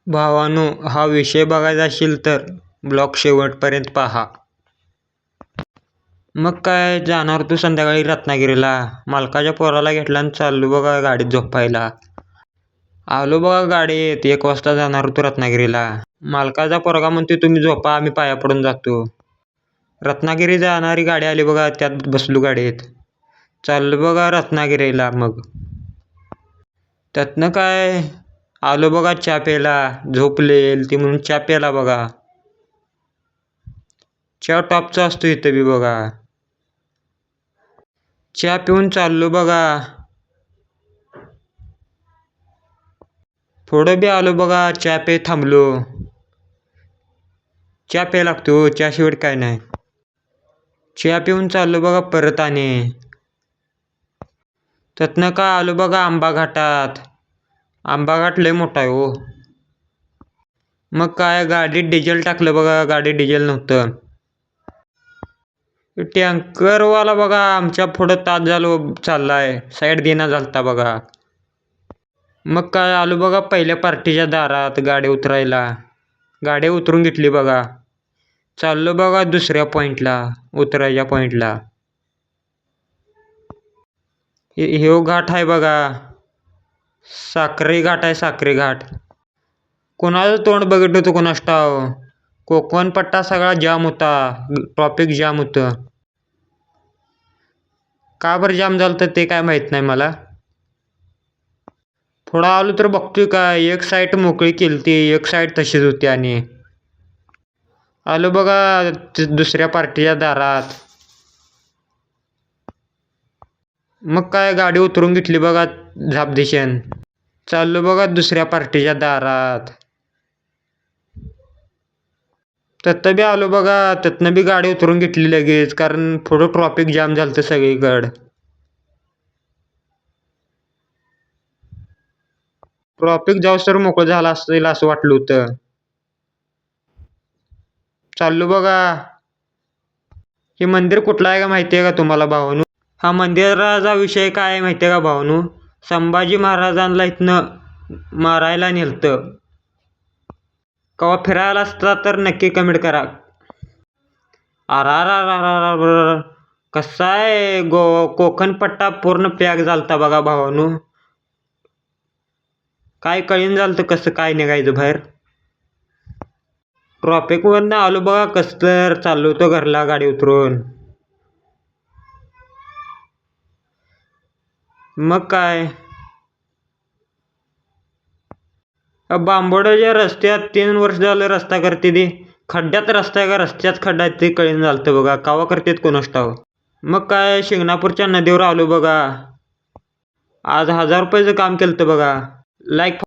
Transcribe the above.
भावानो, हा विषय बघायचा असेल तर ब्लॉग शेवटपर्यंत पहा. मग काय, जाणार तू संध्याकाळी रत्नागिरीला. मालकाच्या पोराला घेतला आणि चाललो बघा गाडीत झोपायला. आलो बघा गाडीत, 1 वाजता जाणार तू रत्नागिरीला. मालकाचा पोरगा म्हणते तुम्ही झोपा, आम्ही पाया पडून जातो. रत्नागिरी जाणारी गाडी आली बघा, त्यात बसलो गाडीत. चाललो बघा रत्नागिरीला. मग त्यातनं काय, आलो बघा चहा प्यायला. झोपलेल ती म्हणून चहा प्यायला बघा. चहा टॉपचा असतो इथं बी बघा. चहा पिऊन चाललो बघा. थोडं बी आलो बघा, चहा पे थांबलो. चहा प्यायला लागतो, चहा शेवट काय नाही. चहा पिऊन चाललो बघा परत. आणि त्यातनं काय आलो बघा आंबा घाटात. आंबा घाट लय मोठा आहे हो. मग काय, गाडीत डिझेल टाकलं बघा, गाडीत डिझेल नव्हतं. टँकरवाला बघा आमच्या पुढं तास झालो चाललाय, साईड देना झालता बघा. मग काय, आलो बघा पहिल्या पार्टीच्या दारात गाडी उतरायला. गाडी उतरून घेतली बघा. चाललो बघा दुसऱ्या पॉईंटला, उतरायच्या पॉईंटला. ह्यो घाट आहे बघा, साक्री घाट आहे, साक्री घाट. कोणाचं तोंड बघितलं होतं कोणास ठाव. कोकण पट्टा सगळा जाम होता, ट्रॉफिक जाम होतं. का बरं जाम झालं तर ते काय माहीत नाही मला. थोडा आलो तर बघतोय काय, एक साईड मोकळी केलती, एक साईड तशीच होती. आणि आलो बघा दुसऱ्या पार्टीच्या दारात. मग काय, गाडी उतरून घेतली बघा झापदिशन. चाललो बघा दुसऱ्या पार्टीच्या दारात. तिथं बी आलो बघा, तिथनं बी गाडी उतरून घेतली लगेच, कारण पुढं ट्रॉफिक जाम झालं सगळीकडं. ट्रॉफिक जाऊस तर मोकळं झालं असेल असं वाटलं होतं. चाललो बघा. हे मंदिर कुठलं आहे का माहिती आहे का तुम्हाला भावानू? हा मंदिराचा विषय काय आहे माहिती आहे का भावानू? संभाजी महाराजांना इथनं मारायला नेलतं. कवा फिरायला असता तर नक्की कमेंट करा. अरारारारारार, कसा आहे कोकण पट्टा पूर्ण पॅक झालता बघा भावानू. काय कळीन झालं कसं काय निघायचं बाहेर. ट्रॉफिकवरनं आलो बघा, कसं तर चाललो होतो घरला गाडी उतरून. मग काय, बांबोड्याच्या रस्त्यात 3 वर्ष झालं रस्ता करते ती. खड्ड्यात रस्ता आहे का रस्त्यात खड्डा आहे ते कळीन झालतं बघा, कावा करतेत कोणास ठाव. मग काय, शिंगणापूरच्या नदीवर आलो बघा. आज 1000 रुपयाचं काम केलं बघा. लाईक